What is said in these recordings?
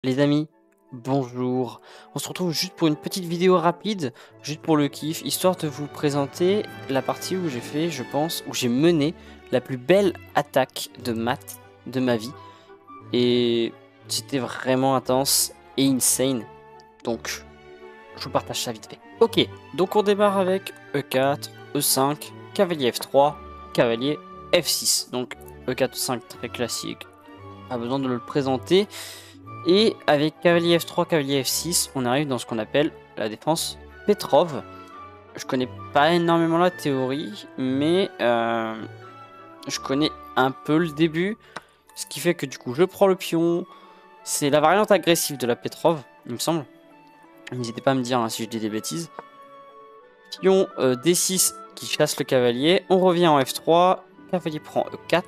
Les amis, bonjour. On se retrouve juste pour une petite vidéo rapide, juste pour le kiff, histoire de vous présenter la partie où j'ai fait, je pense, où j'ai mené la plus belle attaque de maths de ma vie. Et c'était vraiment intense et insane. Donc, je vous partage ça vite fait. Ok, donc on démarre avec E4, E5, cavalier F3, cavalier F6. Donc E4, E5 très classique, pas besoin de le présenter. Et avec cavalier F3, cavalier F6, on arrive dans ce qu'on appelle la défense Petrov. Je connais pas énormément la théorie, mais je connais un peu le début. Ce qui fait que du coup, je prends le pion. C'est la variante agressive de la Petrov, il me semble. N'hésitez pas à me dire si je dis des bêtises. Pion D6 qui chasse le cavalier. On revient en F3. Cavalier prend E4.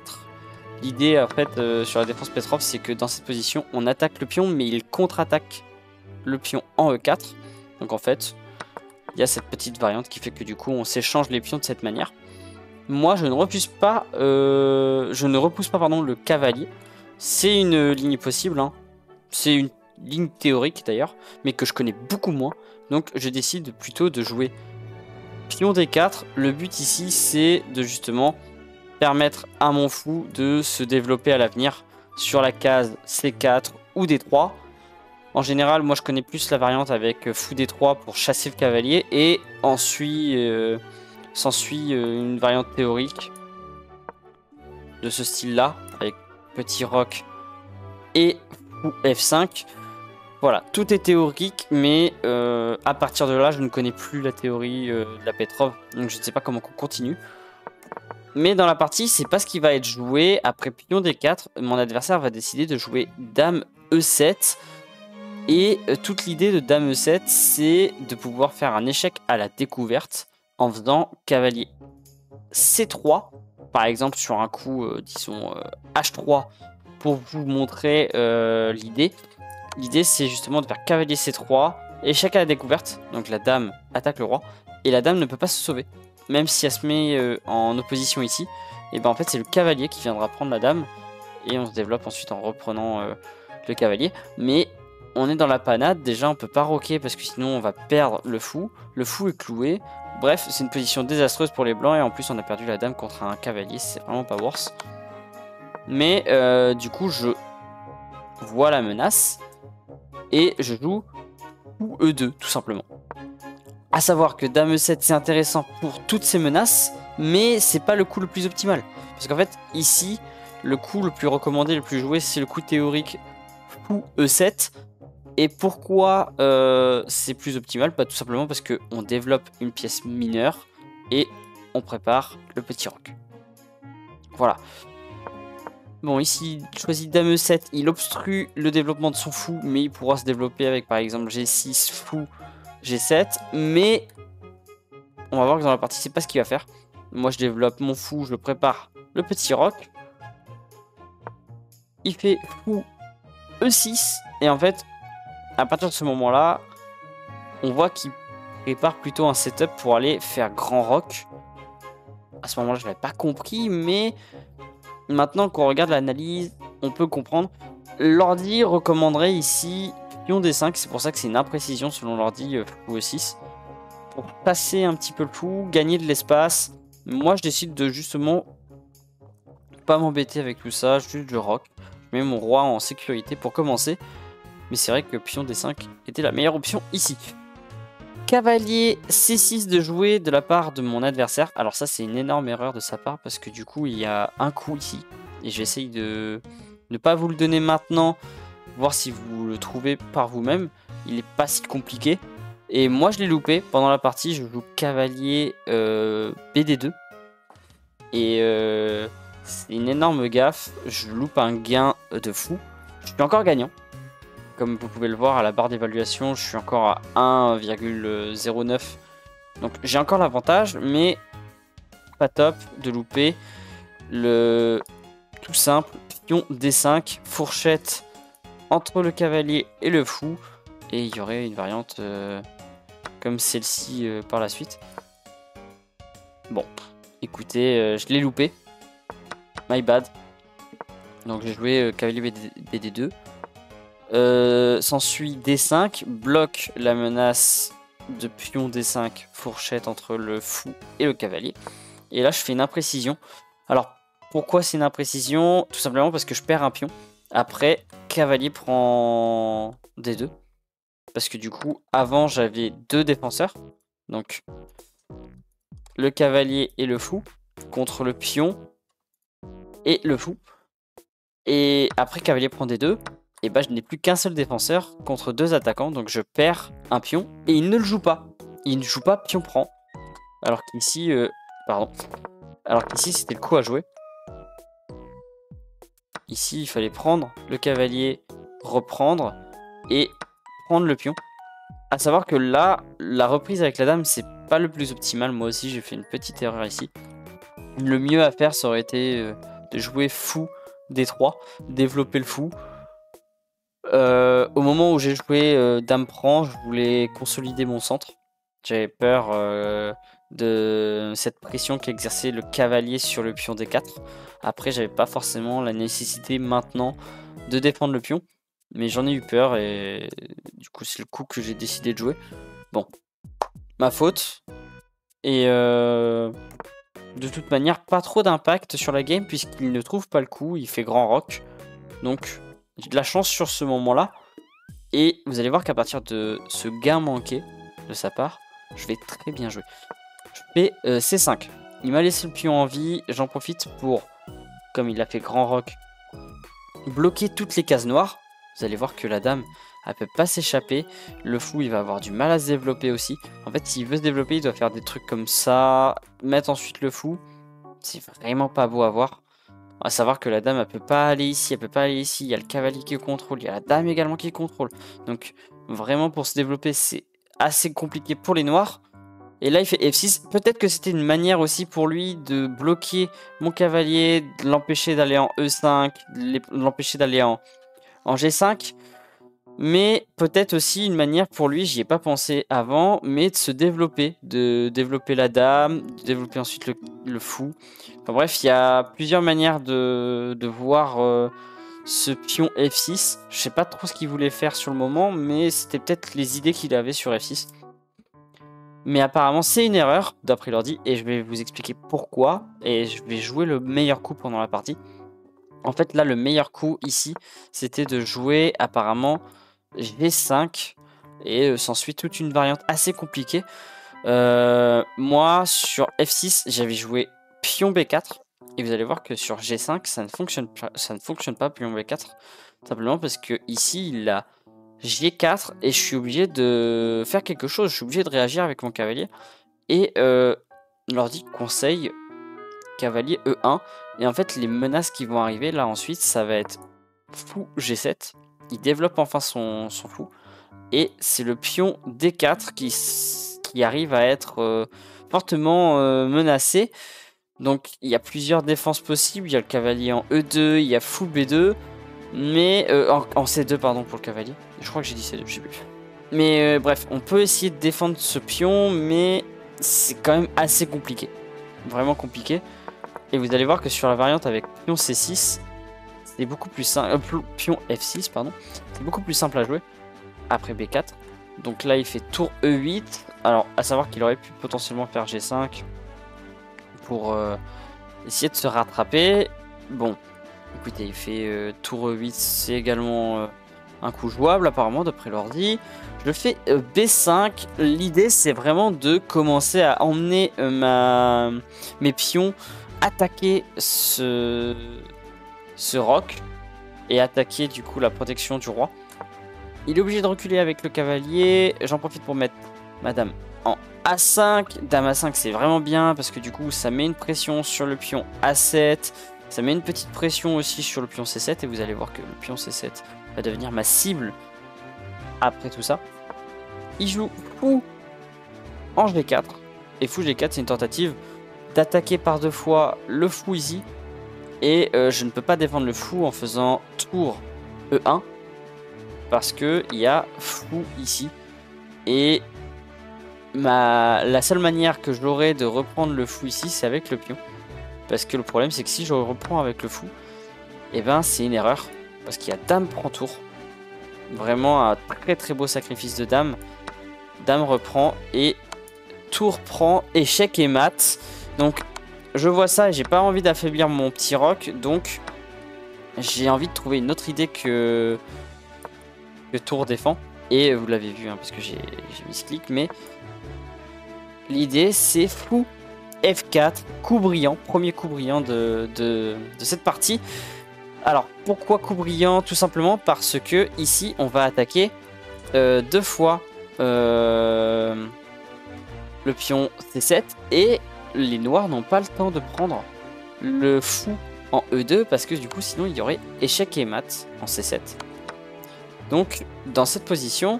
L'idée, en fait, sur la défense Petrov, c'est que dans cette position, on attaque le pion, mais il contre-attaque le pion en E4. Donc, en fait, il y a cette petite variante qui fait que, du coup, on s'échange les pions de cette manière. Moi, je ne repousse pas, pardon, le cavalier. C'est une ligne possible, hein. C'est une ligne théorique, d'ailleurs, mais que je connais beaucoup moins. Donc, je décide plutôt de jouer pion D4. Le but ici, c'est de, justement, permettre à mon fou de se développer à l'avenir sur la case C4 ou D3. En général, moi je connais plus la variante avec fou D3 pour chasser le cavalier et ensuite s'ensuit une variante théorique de ce style-là avec petit roc et fou F5. Voilà, tout est théorique, mais à partir de là, je ne connais plus la théorie de la Petrov, donc je ne sais pas comment on continue. Mais dans la partie, c'est pas ce qui va être joué. Après pion D4, mon adversaire va décider de jouer dame E7. Et toute l'idée de dame E7, c'est de pouvoir faire un échec à la découverte en faisant cavalier C3. Par exemple, sur un coup, disons, H3, pour vous montrer l'idée. L'idée, c'est justement de faire cavalier C3, échec à la découverte. Donc la dame attaque le roi. Et la dame ne peut pas se sauver. Même si elle se met en opposition ici. Et ben en fait, c'est le cavalier qui viendra prendre la dame. Et on se développe ensuite en reprenant le cavalier. Mais on est dans la panade. Déjà, on peut pas roquer parce que sinon, on va perdre le fou. Le fou est cloué. Bref, c'est une position désastreuse pour les blancs. Et en plus, on a perdu la dame contre un cavalier. C'est vraiment pas worse. Mais du coup, je vois la menace. Et je joue fou E2, tout simplement. À savoir que dame E7, c'est intéressant pour toutes ces menaces, mais c'est pas le coup le plus optimal. Parce qu'en fait, ici, le coup le plus recommandé, le plus joué, c'est le coup théorique fou E7. Et pourquoi c'est plus optimal? Bah, tout simplement parce qu'on développe une pièce mineure et on prépare le petit roc. Voilà. Bon, ici, il choisit dame E7, il obstrue le développement de son fou, mais il pourra se développer avec, par exemple, G6, fou, G7. Mais on va voir que dans la partie, c'est pas ce qu'il va faire. Moi, je développe mon fou, je prépare le petit roc. Il fait fou E6. Et en fait, à partir de ce moment-là, on voit qu'il prépare plutôt un setup pour aller faire grand roc. À ce moment-là, je l'avais pas compris, mais maintenant qu'on regarde l'analyse, on peut comprendre. L'ordi recommanderait ici pion D5, c'est pour ça que c'est une imprécision selon l'ordi fou E6. Pour passer un petit peu le fou, gagner de l'espace. Moi, je décide de justement pas m'embêter avec tout ça, juste je rock. Je mets mon roi en sécurité pour commencer. Mais c'est vrai que pion D5 était la meilleure option ici. Cavalier C6 de jouer de la part de mon adversaire. Alors ça, c'est une énorme erreur de sa part parce que du coup, il y a un coup ici. Et j'essaye de ne pas vous le donner maintenant, voir si vous le trouvez par vous-même. Il n'est pas si compliqué. Et moi, je l'ai loupé pendant la partie. Je joue cavalier BD2. Et c'est une énorme gaffe. Je loupe un gain de fou. Je suis encore gagnant. Comme vous pouvez le voir à la barre d'évaluation, je suis encore à 1,09. Donc j'ai encore l'avantage, mais pas top de louper le tout simple pion D5, fourchette entre le cavalier et le fou. Et il y aurait une variante comme celle-ci par la suite. Bon, écoutez, je l'ai loupé. My bad. Donc j'ai joué cavalier BD2. S'ensuit D5, bloque la menace de pion D5, fourchette entre le fou et le cavalier. Et là, je fais une imprécision. Alors, pourquoi c'est une imprécision? Tout simplement parce que je perds un pion. Après, cavalier prend D2. Parce que du coup, avant, j'avais 2 défenseurs. Donc, le cavalier et le fou contre le pion et le fou. Et après, cavalier prend D2. Et bah, je n'ai plus qu'un seul défenseur contre 2 attaquants. Donc, je perds un pion. Et il ne le joue pas. Il ne joue pas, pion prend. Alors qu'ici... pardon. Alors qu'ici, c'était le coup à jouer. Ici, il fallait prendre le cavalier, reprendre et prendre le pion. À savoir que là, la reprise avec la dame, c'est pas le plus optimal. Moi aussi, j'ai fait une petite erreur ici. Le mieux à faire, ça aurait été de jouer fou D3, développer le fou. Au moment où j'ai joué dame prend, je voulais consolider mon centre. J'avais peur de cette pression qu'exerçait le cavalier sur le pion D4. Après, j'avais pas forcément la nécessité maintenant de défendre le pion. Mais j'en ai eu peur et du coup, c'est le coup que j'ai décidé de jouer. Bon, ma faute. Et de toute manière, pas trop d'impact sur la game puisqu'il ne trouve pas le coup. Il fait grand rock. Donc, j'ai de la chance sur ce moment-là. Et vous allez voir qu'à partir de ce gain manqué de sa part, je vais très bien jouer. Je fais C5. Il m'a laissé le pion en vie. J'en profite pour, comme il a fait grand rock, bloquer toutes les cases noires. Vous allez voir que la dame, elle peut pas s'échapper. Le fou, il va avoir du mal à se développer aussi. En fait, s'il veut se développer, il doit faire des trucs comme ça. Mettre ensuite le fou. C'est vraiment pas beau à voir. À savoir que la dame, elle peut pas aller ici, elle peut pas aller ici. Il y a le cavalier qui contrôle, il y a la dame également qui contrôle. Donc, vraiment, pour se développer, c'est assez compliqué pour les noirs. Et là, il fait F6. Peut-être que c'était une manière aussi pour lui de bloquer mon cavalier, de l'empêcher d'aller en E5, de l'empêcher d'aller en G5. Mais peut-être aussi une manière pour lui, j'y ai pas pensé avant, mais de se développer. De développer la dame, de développer ensuite le fou. Enfin bref, il y a plusieurs manières de voir ce pion F6. Je sais pas trop ce qu'il voulait faire sur le moment, mais c'était peut-être les idées qu'il avait sur F6. Mais apparemment, c'est une erreur, d'après l'ordi, et je vais vous expliquer pourquoi. Et je vais jouer le meilleur coup pendant la partie. En fait, là, le meilleur coup, ici, c'était de jouer, apparemment, G5. Et s'ensuit toute une variante assez compliquée. Moi, sur F6, j'avais joué pion B4. Et vous allez voir que sur G5, ça ne fonctionne pas, pion B4. Simplement parce que ici, il a G4 et je suis obligé de faire quelque chose. Je suis obligé de réagir avec mon cavalier. Et l'ordi conseille cavalier E1. Et en fait, les menaces qui vont arriver là ensuite, ça va être fou G7. Il développe enfin son fou. Et c'est le pion D4 qui arrive à être fortement menacé. Donc il y a plusieurs défenses possibles. Il y a le cavalier en E2, il y a fou B2. Mais en C2 pardon pour le cavalier. Je crois que j'ai dit C2, je sais plus. Mais bref, on peut essayer de défendre ce pion, mais c'est quand même assez compliqué. Vraiment compliqué. Et vous allez voir que sur la variante avec pion C6, c'est beaucoup plus simple. Pion F6, pardon. C'est beaucoup plus simple à jouer. Après B4. Donc là, il fait tour E8. Alors, à savoir qu'il aurait pu potentiellement faire G5 pour essayer de se rattraper. Bon, écoutez, il fait tour E8. C'est également un coup jouable, apparemment, d'après l'ordi. Je fais B5. L'idée, c'est vraiment de commencer à emmener mes pions attaquer ce roc et attaquer du coup la protection du roi. Il est obligé de reculer avec le cavalier. J'en profite pour mettre madame en A5. Dame A5, c'est vraiment bien parce que du coup, ça met une pression sur le pion A7. Ça met une petite pression aussi sur le pion C7. Et vous allez voir que le pion C7 va devenir ma cible après tout ça. Il joue fou en G4. Et fou G4, c'est une tentative d'attaquer par 2 fois le fou ici. Et je ne peux pas défendre le fou en faisant tour E1. Parce qu'il y a fou ici. Et la seule manière que j'aurai de reprendre le fou ici, c'est avec le pion. Parce que le problème, c'est que si je reprends avec le fou, et ben c'est une erreur. Parce qu'il y a dame prend tour. Vraiment un très très beau sacrifice de dame. Dame reprend et tour prend échec et mat. Donc je vois ça et j'ai pas envie d'affaiblir mon petit roc. Donc j'ai envie de trouver une autre idée que tour défend. Et vous l'avez vu hein, parce que j'ai mis ce clic. Mais l'idée c'est fou F4, coup brillant, premier coup brillant de cette partie. Alors pourquoi coup brillant? Tout simplement parce que ici on va attaquer 2 fois le pion C7 et les noirs n'ont pas le temps de prendre le fou en E2 parce que du coup sinon il y aurait échec et mat en C7. Donc dans cette position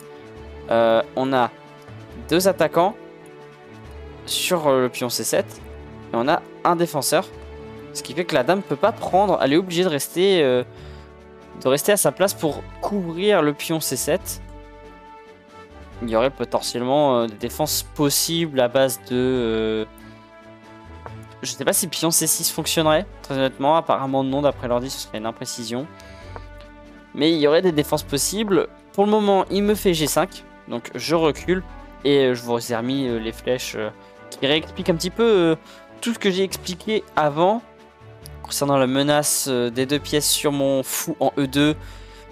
on a 2 attaquants sur le pion C7 et on a un défenseur, ce qui fait que la dame peut pas prendre, elle est obligée de rester à sa place pour couvrir le pion C7. Il y aurait potentiellement des défenses possibles à base de je sais pas si pion C6 fonctionnerait, très honnêtement, apparemment non, d'après l'ordi ce serait une imprécision. Mais il y aurait des défenses possibles. Pour le moment il me fait G5, donc je recule et je vous ai remis les flèches qui réexpliquent un petit peu tout ce que j'ai expliqué avant concernant la menace des 2 pièces sur mon fou en E2,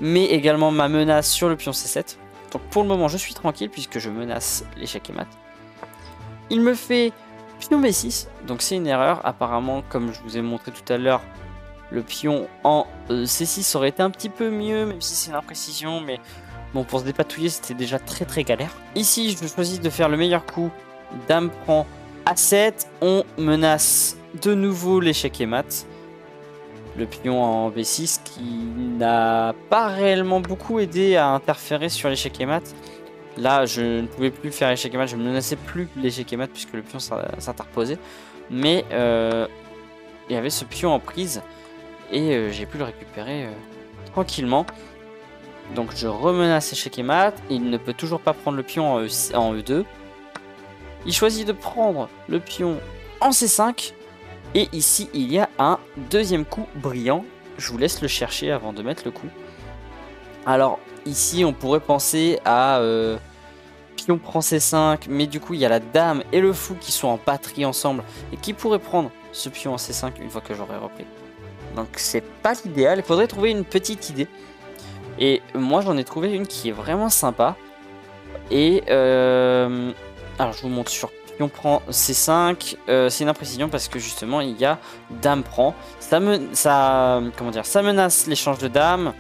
mais également ma menace sur le pion C7. Donc pour le moment je suis tranquille puisque je menace l'échec et mat. Il me fait pion B6, donc c'est une erreur. Apparemment, comme je vous ai montré tout à l'heure, le pion en C6 aurait été un petit peu mieux, même si c'est une imprécision, mais bon, pour se dépatouiller c'était déjà très très galère. Ici je choisis de faire le meilleur coup, dame prend A7, on menace de nouveau l'échec et mat. Le pion en B6 qui n'a pas réellement beaucoup aidé à interférer sur l'échec et mat. Là je ne pouvais plus faire échec et mat, je ne menaçais plus l'échec et mat puisque le pion s'interposait. Mais il y avait ce pion en prise et j'ai pu le récupérer tranquillement. Donc je remenace échec et mat, il ne peut toujours pas prendre le pion en E2. Il choisit de prendre le pion en C5. Et ici, il y a un deuxième coup brillant. Je vous laisse le chercher avant de mettre le coup. Alors, ici, on pourrait penser à pion prend C5. Mais du coup, il y a la dame et le fou qui sont en patrie ensemble. Et qui pourrait prendre ce pion en C5 une fois que j'aurai repris. Donc, c'est pas l'idéal. Il faudrait trouver une petite idée. Et moi, j'en ai trouvé une qui est vraiment sympa. Et alors, je vous montre sur pion prend C5, c'est une imprécision parce que justement il y a dame prend, ça menace l'échange de dames.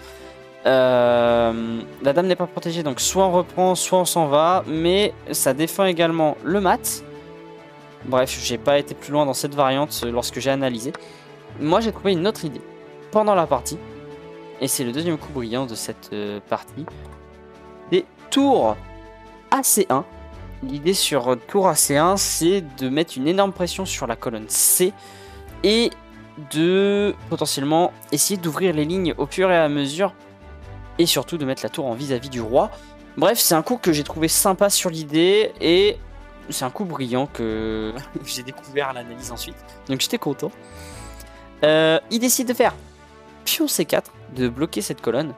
La dame n'est pas protégée, donc soit on reprend, soit on s'en va, mais ça défend également le mat. Bref, j'ai pas été plus loin dans cette variante lorsque j'ai analysé. Moi j'ai trouvé une autre idée pendant la partie, et c'est le deuxième coup brillant de cette partie. Des tours AC1. L'idée sur tour AC1, c'est de mettre une énorme pression sur la colonne C et de potentiellement essayer d'ouvrir les lignes au fur et à mesure et surtout de mettre la tour en vis-à-vis du roi. Bref, c'est un coup que j'ai trouvé sympa sur l'idée et c'est un coup brillant que j'ai découvert à l'analyse ensuite. Donc j'étais content. Il décide de faire pion C4, de bloquer cette colonne.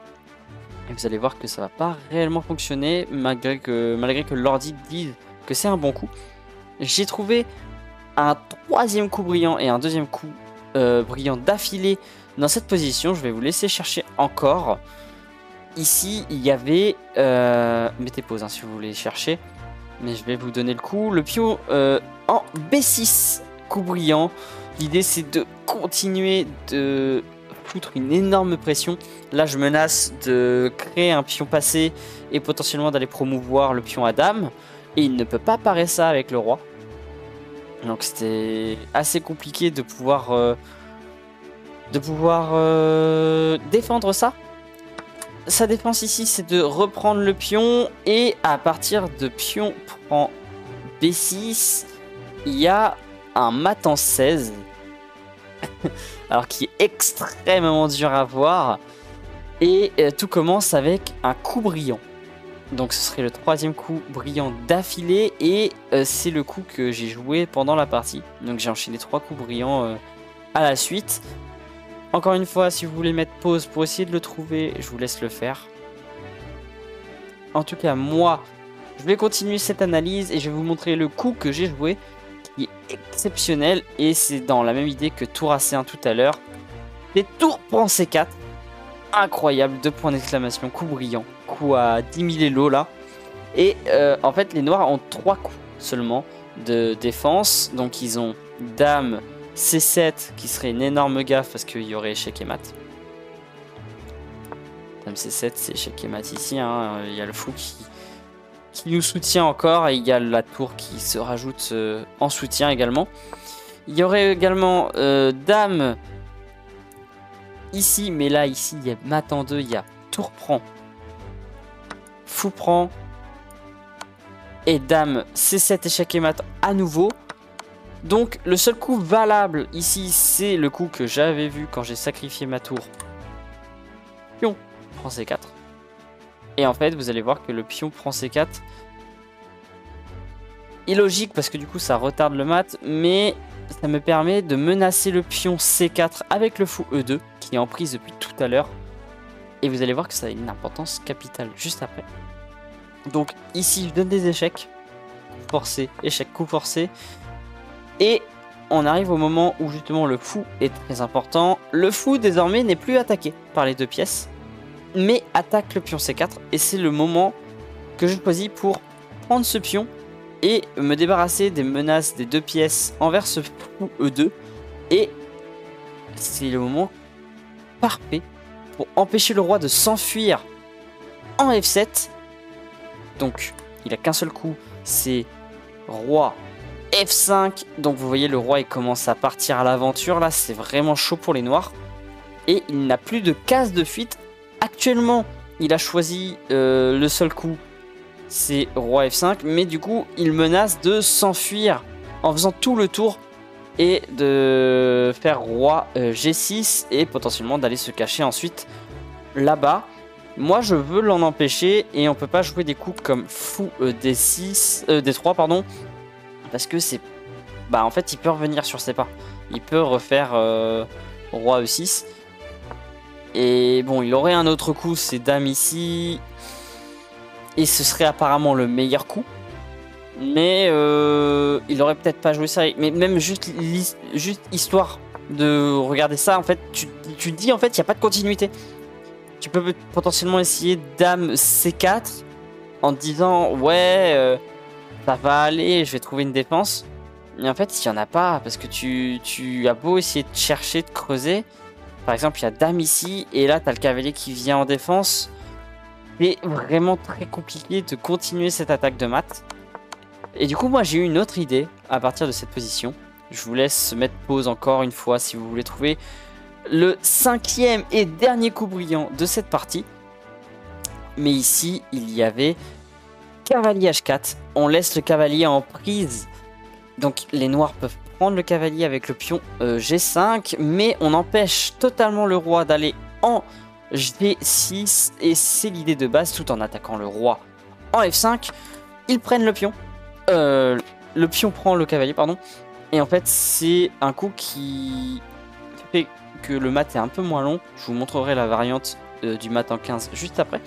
Et vous allez voir que ça va pas réellement fonctionner malgré que l'ordi dise que c'est un bon coup. J'ai trouvé un troisième coup brillant et un deuxième coup brillant d'affilée dans cette position. Je vais vous laisser chercher encore. Ici, il y avait... mettez pause hein, si vous voulez chercher. Mais je vais vous donner le coup. Le pion en B6, coup brillant. L'idée, c'est de continuer de foutre une énorme pression. Là, je menace de créer un pion passé et potentiellement d'aller promouvoir le pion à dame. Et il ne peut pas parer ça avec le roi. Donc, c'était assez compliqué de pouvoir défendre ça. Sa défense ici, c'est de reprendre le pion. Et à partir de pion prend B6, il y a un mat en 16. Alors qui est extrêmement dur à voir. Et tout commence avec un coup brillant. Donc ce serait le troisième coup brillant d'affilée. Et c'est le coup que j'ai joué pendant la partie. Donc j'ai enchaîné 3 coups brillants à la suite. Encore une fois, si vous voulez mettre pause pour essayer de le trouver, je vous laisse le faire. En tout cas, moi, je vais continuer cette analyse et je vais vous montrer le coup que j'ai joué, qui est exceptionnel. Et c'est dans la même idée que tour AC1 tout à l'heure. Les tours prend C4. Incroyable, 2 points d'exclamation, coup brillant, coup à 10 000 élo là. Et en fait, les noirs ont 3 coups seulement de défense. Donc ils ont dame C7 qui serait une énorme gaffe parce qu'il y aurait échec et mat. Dame C7, c'est échec et mat ici. Hein. Il y a le fou qui nous soutient encore et il y a la tour qui se rajoute en soutien également. Il y aurait également dame ici, mais là ici il y a mat en 2, il y a tour prend, fou prend et dame C7 échec et mat à nouveau. Donc le seul coup valable ici c'est le coup que j'avais vu quand j'ai sacrifié ma tour. Pion prend C4. Et en fait vous allez voir que le pion prend C4. Illogique parce que du coup ça retarde le mat, mais ça me permet de menacer le pion C4 avec le fou E2 qui est en prise depuis tout à l'heure. Et vous allez voir que ça a une importance capitale juste après. Donc ici je donne des échecs. Forcé, échec, coup forcé. Et on arrive au moment où justement le fou est très important. Le fou désormais n'est plus attaqué par les 2 pièces, mais attaque le pion C4. Et c'est le moment que je choisis pour prendre ce pion et me débarrasser des menaces des 2 pièces envers ce fou E2. Et c'est le moment parfait pour empêcher le roi de s'enfuir en F7. Donc il a qu'un seul coup, c'est roi F5. Donc vous voyez le roi il commence à partir à l'aventure. Là c'est vraiment chaud pour les noirs. Et il n'a plus de case de fuite. Actuellement il a choisi le seul coup, c'est roi F5. Mais du coup il menace de s'enfuir en faisant tout le tour et de faire roi G6 et potentiellement d'aller se cacher ensuite là-bas. Moi je veux l'en empêcher et on peut pas jouer des coups comme fou D6, D3 pardon, parce que c'est en fait il peut revenir sur ses pas, il peut refaire roi E6 et bon il aurait un autre coup, c'est dame ici et ce serait apparemment le meilleur coup. Mais il aurait peut-être pas joué ça. Mais même juste histoire de regarder ça, en fait, tu te dis en fait il n'y a pas de continuité. Tu peux potentiellement essayer dame C4 en te disant ouais ça va aller, je vais trouver une défense. Mais en fait il n'y en a pas parce que tu as beau essayer de chercher, de creuser. Par exemple il y a dame ici et là tu as le cavalier qui vient en défense. C'est vraiment très compliqué de continuer cette attaque de mat. Et du coup, moi, j'ai eu une autre idée à partir de cette position. Je vous laisse mettre pause encore une fois si vous voulez trouver le 5e et dernier coup brillant de cette partie. Mais ici, il y avait cavalier H4. On laisse le cavalier en prise. Donc, les noirs peuvent prendre le cavalier avec le pion G5. Mais on empêche totalement le roi d'aller en G6. Et c'est l'idée de base, tout en attaquant le roi en F5. Ils prennent le pion. Le pion prend le cavalier, pardon. Et en fait, c'est un coup qui fait que le mat est un peu moins long. Je vous montrerai la variante du mat en 15 juste après.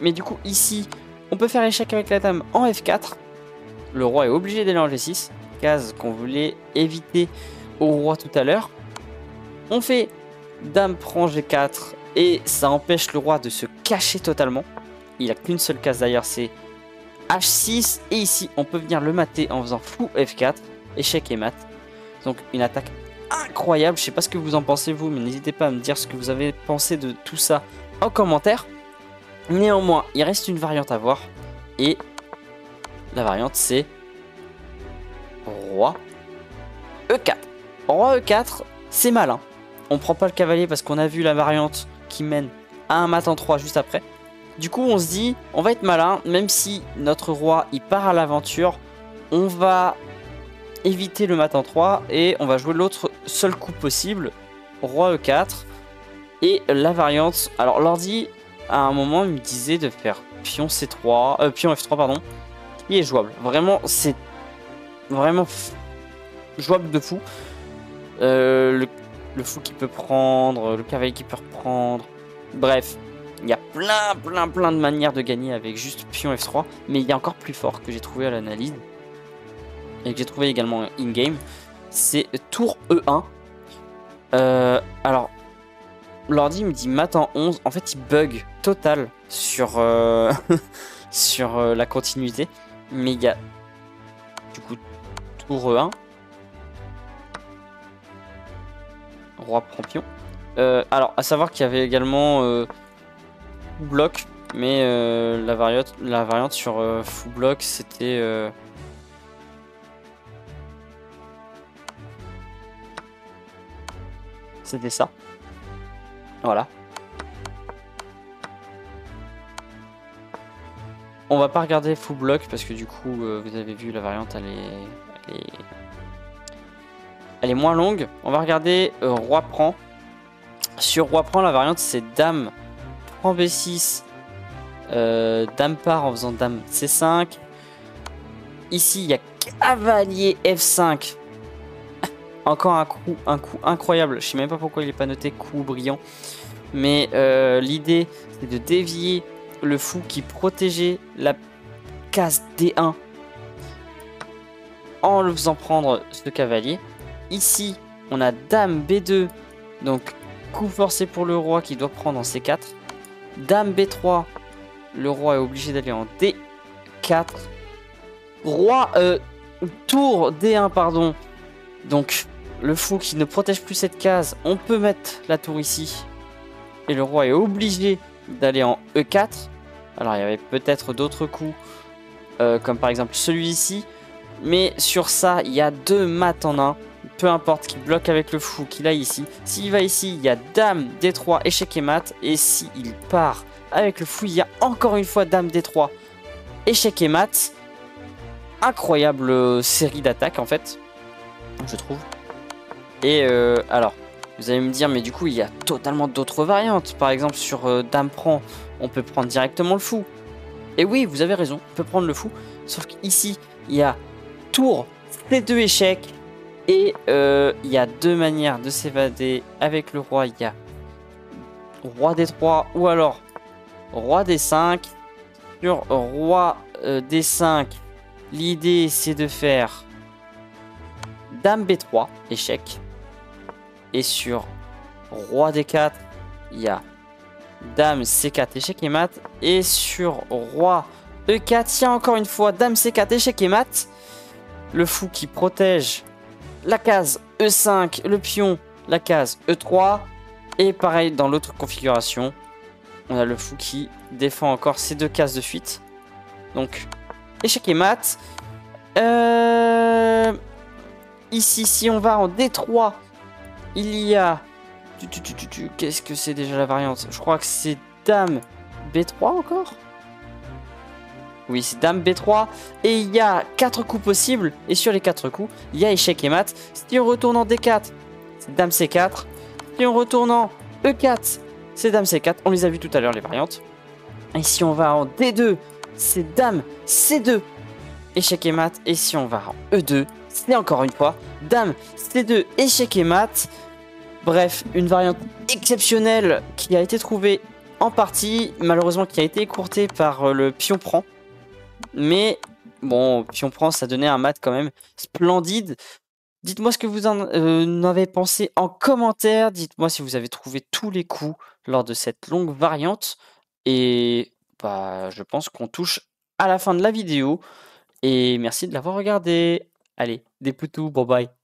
Mais du coup, ici, on peut faire échec avec la dame en F4. Le roi est obligé d'aller en G6. Case qu'on voulait éviter au roi tout à l'heure. On fait dame prend G4. Et ça empêche le roi de se cacher totalement. Il a qu'une seule case d'ailleurs, c'est H6 et ici on peut venir le mater en faisant fou F4, échec et mat. Donc une attaque incroyable, je sais pas ce que vous en pensez vous, mais n'hésitez pas à me dire ce que vous avez pensé de tout ça en commentaire. Néanmoins il reste une variante à voir et la variante c'est roi E4. Roi E4 c'est malin, on prend pas le cavalier parce qu'on a vu la variante qui mène à un mat en 3 juste après. Du coup, on se dit, on va être malin, même si notre roi, il part à l'aventure, on va éviter le mat en 3 et on va jouer l'autre seul coup possible, roi E4. Et la variante, alors l'ordi, à un moment, il me disait de faire pion C3, pion F3, pardon, qui est jouable. Vraiment, c'est vraiment jouable de fou. Le fou qui peut prendre, le cavalier qui peut reprendre, bref. Il y a plein de manières de gagner avec juste pion F3, mais il y a encore plus fort que j'ai trouvé à l'analyse et que j'ai trouvé également in-game, c'est tour E1. Alors, l'ordi me dit mat en 11, en fait il bug total sur, sur la continuité, mais il y a du coup tour E1, roi prend pion. Alors, à savoir qu'il y avait également fou bloc, mais la variante sur fou bloc, c'était ça. Voilà. On va pas regarder fou bloc parce que du coup, vous avez vu, la variante elle est moins longue. On va regarder roi prend. Sur roi prend, la variante c'est dame prend B6, dame part en faisant dame C5. Ici, il y a cavalier F5. Encore un coup incroyable. Je sais même pas pourquoi il n'est pas noté coup brillant. Mais l'idée, c'est de dévier le fou qui protégeait la case D1 en le faisant prendre ce cavalier. Ici, on a dame B2. Donc, coup forcé pour le roi qui doit prendre en C4. Dame B3. Le roi est obligé d'aller en D4. Roi... tour D1, pardon. Donc, le fou qui ne protège plus cette case, on peut mettre la tour ici. Et le roi est obligé d'aller en E4. Alors, il y avait peut-être d'autres coups, comme par exemple celui-ci. Mais sur ça, il y a 2 mats en 1. Peu importe qui bloque avec le fou qu'il a ici. S'il va ici, il y a dame D3, échec et mat. Et s'il part avec le fou, il y a encore une fois dame D3, échec et mat. Incroyable série d'attaques en fait, je trouve. Et alors, vous allez me dire, mais du coup, il y a totalement d'autres variantes. Par exemple, sur dame prend, on peut prendre directement le fou. Et oui, vous avez raison, on peut prendre le fou. Sauf qu'ici, il y a tour C2 échec. Et il y a 2 manières de s'évader avec le roi. Il y a roi D3 ou alors roi D5. Sur roi D5, l'idée c'est de faire dame B3, échec. Et sur roi D4, il y a dame C4, échec et mat. Et sur roi E4, il y a encore une fois dame C4, échec et mat. Le fou qui protège la case E5, le pion, la case E3. Et pareil, dans l'autre configuration, on a le fou qui défend encore ces 2 cases de fuite. Donc, échec et mat. Ici, si on va en D3, il y a... Qu'est-ce que c'est déjà la variante? Je crois que c'est dame B3 encore. Oui, c'est dame B3. Et il y a 4 coups possibles. Et sur les 4 coups, il y a échec et mat. Si on retourne en D4, c'est dame C4. Si on retourne en E4, c'est dame C4. On les a vu tout à l'heure, les variantes. Et si on va en D2, c'est dame C2. Échec et mat. Et si on va en E2, c'est encore une fois dame C2, échec et mat. Bref, une variante exceptionnelle qui a été trouvée en partie, malheureusement qui a été écourtée par le pion prend. Mais bon, pion prend, ça donnait un mat quand même splendide. Dites-moi ce que vous en avez pensé en commentaire. Dites-moi si vous avez trouvé tous les coups lors de cette longue variante. Et bah, je pense qu'on touche à la fin de la vidéo. Et merci de l'avoir regardé. Allez, des poutous, bye bye.